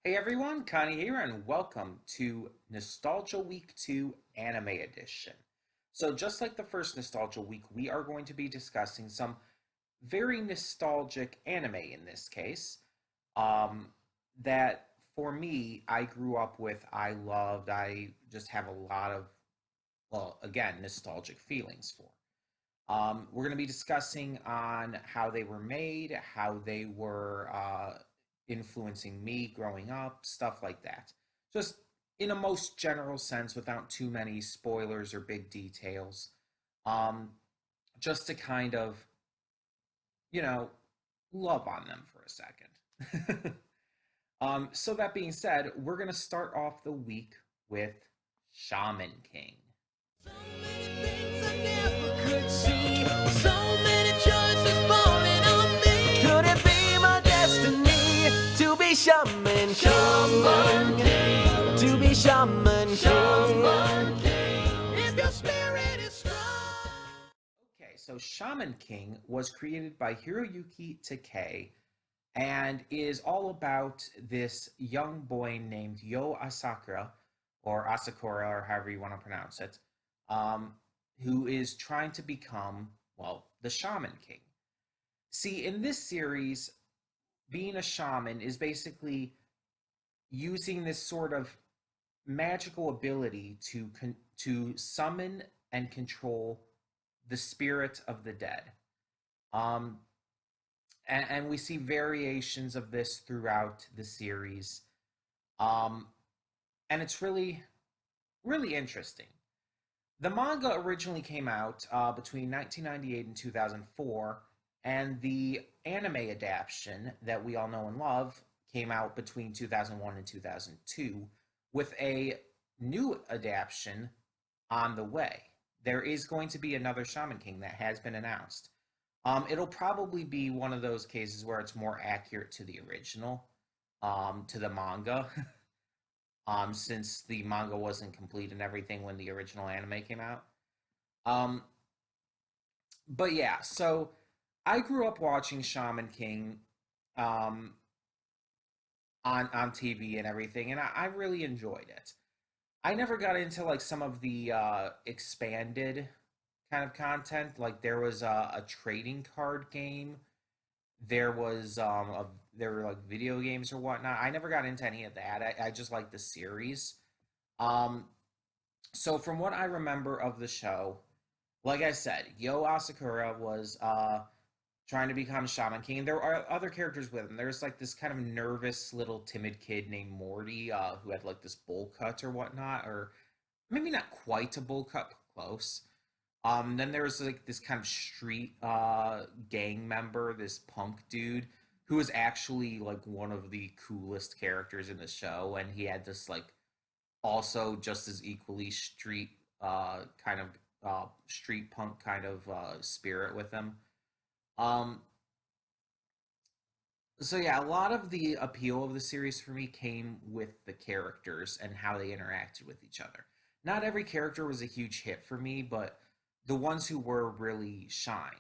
Hey everyone, Connie here, and welcome to Nostalgia Week 2 Anime Edition. So, just like the first Nostalgia Week, we are going to be discussing some very nostalgic anime in this case. Um, that for me, I grew up with, I loved, I just have a lot of, well, again, nostalgic feelings for. We're going to be discussing on how they were made, how they were influencing me growing up, stuff like that. Just in a most general sense, without too many spoilers or big details. Um, just to kind of, you know, love on them for a second. So that being said, we're going to start off the week with Shaman King. So many things I never could see. So many choices falling on me. Could it be my destiny to be Shaman King? Shaman King. To be Shaman King. Shaman King. If your spirit is strong. Okay, so Shaman King was created by Hiroyuki Takei and is all about this young boy named Yo Asakura, or Asakura, or however you want to pronounce it, um, who is trying to become, well, the Shaman King. See, in this series, being a shaman is basically using this sort of magical ability to summon and control the spirit of the dead. Um, and we see variations of this throughout the series. Um, and it's really interesting. The manga originally came out between 1998 and 2004, and the anime adaptation that we all know and love came out between 2001 and 2002, with a new adaptation on the way. There is going to be another Shaman King that has been announced. It'll probably be one of those cases where it's more accurate to the original, to the manga, since the manga wasn't complete and everything when the original anime came out. Um, but yeah, so I grew up watching Shaman King um, on TV and everything, and I really enjoyed it. I never got into like some of the expanded kind of content. Like there was a trading card game. There were like video games or whatnot. I never got into any of that. I just like the series. Um, so from what I remember of the show, like I said, Yo Asakura was trying to become Shaman King, and there are other characters with him. There's like this kind of nervous little timid kid named Morty, who had like this bowl cut or whatnot, or maybe not quite a bowl cut, but close. Then there was like this kind of street gang member, this punk dude, who was actually like one of the coolest characters in the show, and he had this like also just as equally street kind of street punk kind of spirit with him. Um, so yeah, a lot of the appeal of the series for me came with the characters and how they interacted with each other. Not every character was a huge hit for me, but the ones who were really shined.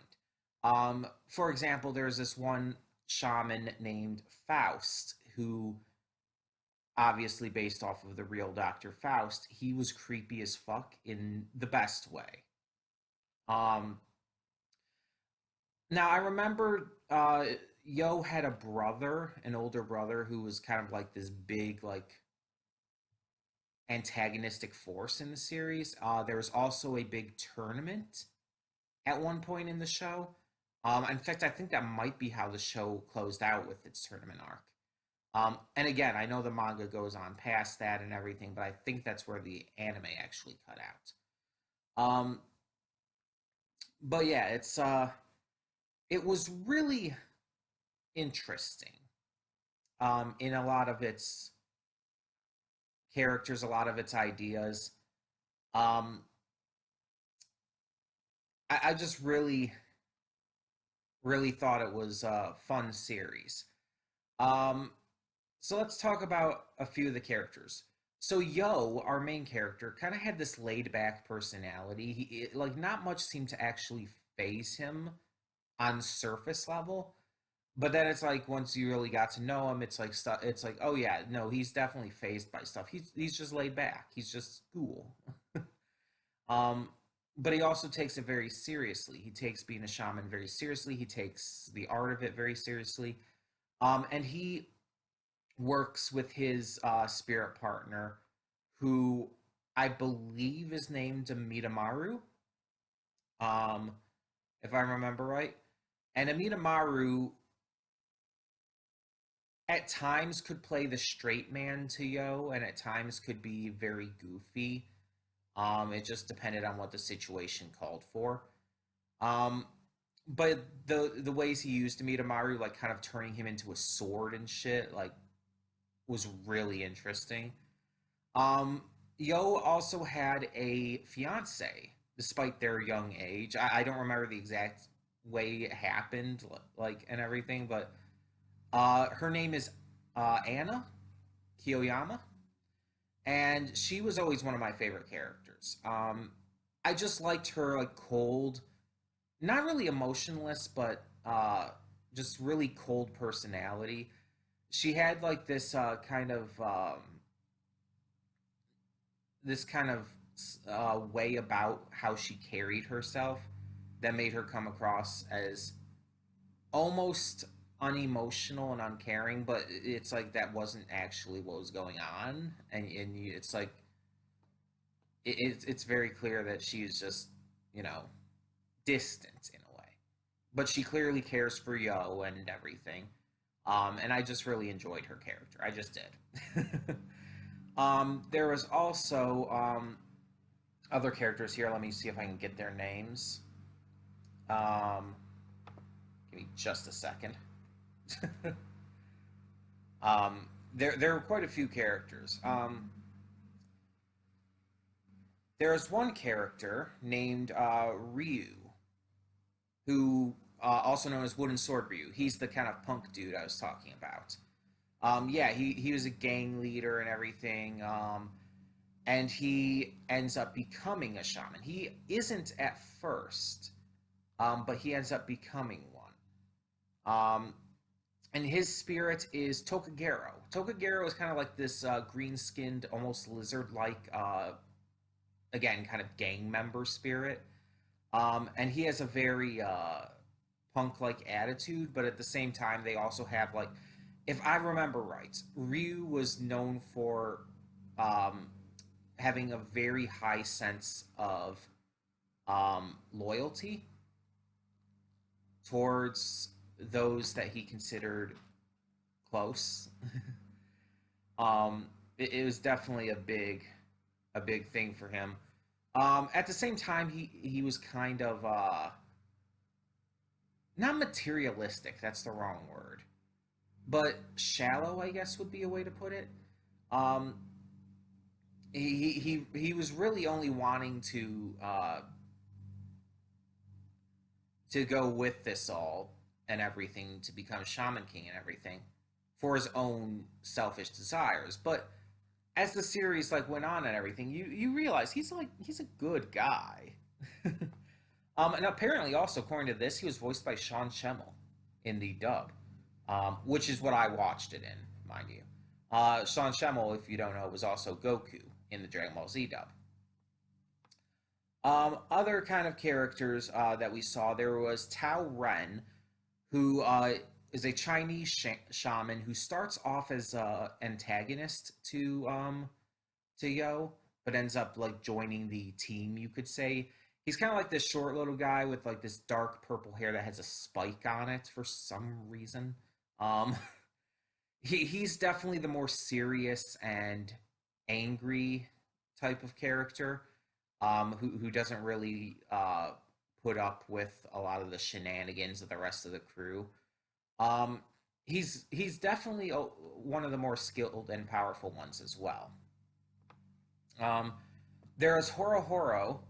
For example, there's this one shaman named Faust who, obviously based off of the real Dr. Faust, he was creepy as fuck in the best way. Um, Now I remember Yo had a brother, an older brother, who was kind of like this big, like antagonistic force in the series. There was also a big tournament at one point in the show. In fact, I think that might be how the show closed out with its tournament arc. And again, I know the manga goes on past that and everything, but I think that's where the anime actually cut out. But yeah, it was really interesting in a lot of its characters, a lot of its ideas. Um, I just really thought it was a fun series. Um, so let's talk about a few of the characters. So Yo, our main character, kind of had this laid back personality. Like not much seemed to actually phase him on surface level, but then it's like once you really got to know him, it's like stuff. It's like, oh yeah, no, he's definitely phased by stuff. He's just laid back. He's just cool. Um, but he also takes it very seriously. He takes being a shaman very seriously. He takes the art of it very seriously. And he works with his spirit partner, who I believe is named Amidamaru, um, if I remember right. And Amidamaru at times could play the straight man to Yo, and at times could be very goofy. It just depended on what the situation called for. Um, but the ways he used Amidamaru, like kind of turning him into a sword and shit, like was really interesting. Um, Yo also had a fiance, despite their young age. I don't remember the exact way it happened, like and everything, but her name is Anna Kiyoyama, and she was always one of my favorite characters. I just liked her like cold, not really emotionless, but just really cold personality. She had like this kind of way about how she carried herself that made her come across as almost unemotional and uncaring, but it's like that wasn't actually what was going on, and it's like it's very clear that she's just you know distant in a way, but she clearly cares for Yo and everything. And I just really enjoyed her character. I just did. There was also other characters here. Let me see if I can get their names. Um, Give me just a second. There were quite a few characters. There is one character named Ryu, who also known as Wooden Sword Ryu. He's the kind of punk dude I was talking about. Yeah, he was a gang leader and everything. And he ends up becoming a shaman. He isn't at first, but he ends up becoming one. And his spirit is Tokagero. Tokagero is kind of like this green-skinned, almost lizard-like, again, kind of gang member spirit. And he has a very punk-like attitude, but at the same time, they also have like, if I remember right, Ryu was known for um, having a very high sense of loyalty towards those that he considered close. It was definitely a big thing for him. At the same time, he was kind of not materialistic. That's the wrong word, but shallow, I guess would be a way to put it. Um, he was really only wanting to go with this all and everything to become Shaman King and everything for his own selfish desires. But as the series like went on and everything, you realize he's a good guy. And apparently, also according to this, he was voiced by Sean Schemmel in the dub, which is what I watched it in, mind you. Sean Schemmel, if you don't know, was also Goku in the Dragon Ball Z dub. Other kind of characters that we saw, there was Tao Ren, who is a Chinese shaman who starts off as a antagonist to Yo, but ends up like joining the team. You could say he's kind of like this short little guy with like this dark purple hair that has a spike on it for some reason. Um, he's definitely the more serious and angry type of character, who doesn't really put up with a lot of the shenanigans of the rest of the crew. Um, he's definitely one of the more skilled and powerful ones as well. Um, there is Horo Horo,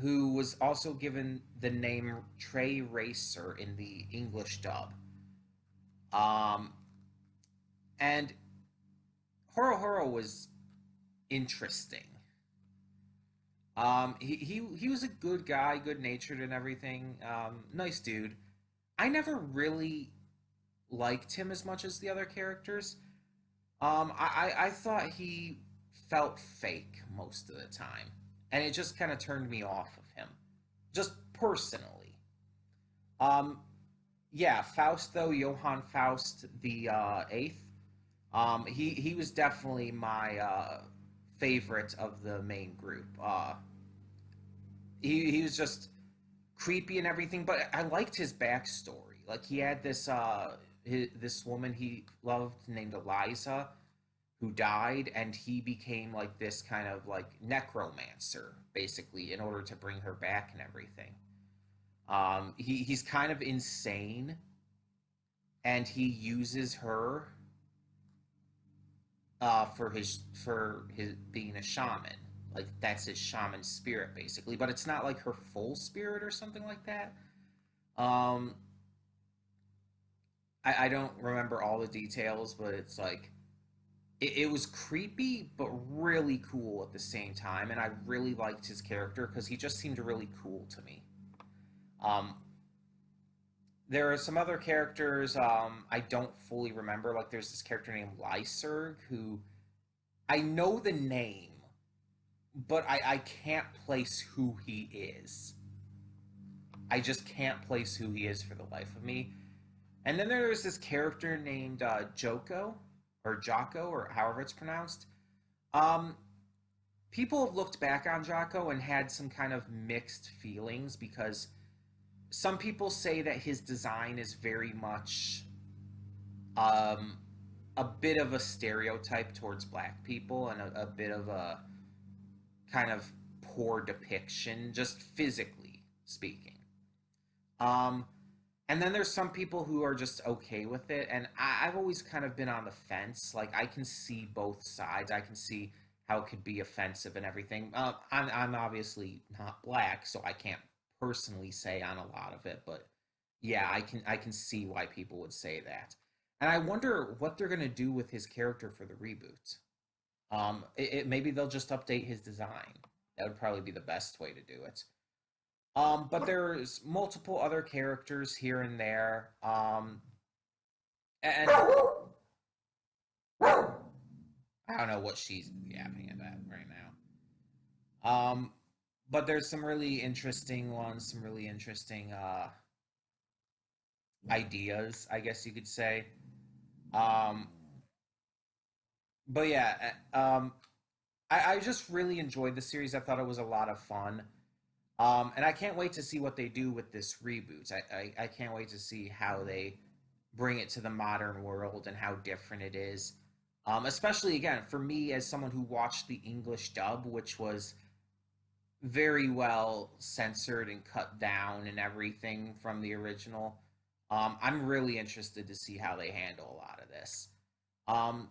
who was also given the name Trey Racer in the English dub. Um, and Horo Horo was interesting. He was a good guy, good natured and everything. Nice dude. I never really liked him as much as the other characters. I thought he felt fake most of the time, and it just kind of turned me off of him, just personally. Um, yeah, Faust though, Johann Faust the eighth. He was definitely my favorite of the main group. He was just creepy and everything, but I liked his backstory. Like he had this woman he loved named Eliza who died, and he became like this kind of like necromancer basically in order to bring her back and everything. He's kind of insane, and he uses her for his being a shaman. Like that's his shaman spirit basically, but it's not like her full spirit or something like that. Um, I don't remember all the details, but it's like it was creepy but really cool at the same time, and I really liked his character because he just seemed really cool to me. Um, there are some other characters I don't fully remember. Like there's this character named Lyserg who I know the name, but I can't place who he is. I just can't place who he is for the life of me. And then there's this character named Joko or Jocko or however it's pronounced. Um, People have looked back on Jocko and had some kind of mixed feelings because some people say that his design is very much um, a bit of a stereotype towards black people and a bit of a kind of poor depiction, just physically speaking. Um, and then there's some people who are just okay with it, and I've always kind of been on the fence. Like I can see both sides. I can see how it could be offensive and everything. I'm obviously not black, so I can't personally say on a lot of it, but yeah, I can see why people would say that. And I wonder what they're gonna do with his character for the reboot. Maybe they'll just update his design. That would probably be the best way to do it. But there's multiple other characters here and there. And I don't know what she's yapping about right now. But there's some really interesting ones, some really interesting ideas, I guess you could say. Um, but yeah, I just really enjoyed the series. I thought it was a lot of fun. And I can't wait to see what they do with this reboot. I can't wait to see how they bring it to the modern world and how different it is. Especially, again, for me as someone who watched the English dub, which was very well censored and cut down and everything from the original. I'm really interested to see how they handle a lot of this. Um,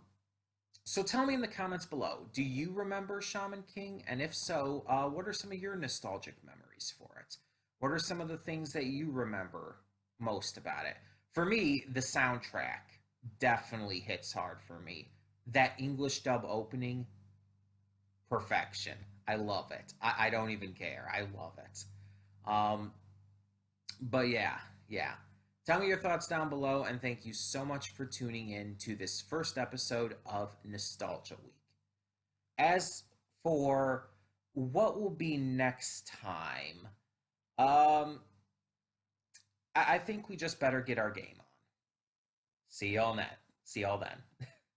so tell me in the comments below, do you remember Shaman King? And if so, what are some of your nostalgic memories for it? What are some of the things that you remember most about it? For me, the soundtrack definitely hits hard for me. That English dub opening, perfection. I love it. I don't even care. I love it. Um, but yeah, yeah. Tell me your thoughts down below, and thank you so much for tuning in to this first episode of Nostalgia Week. As for what will be next time, um, I think we just better get our game on. See y'all then.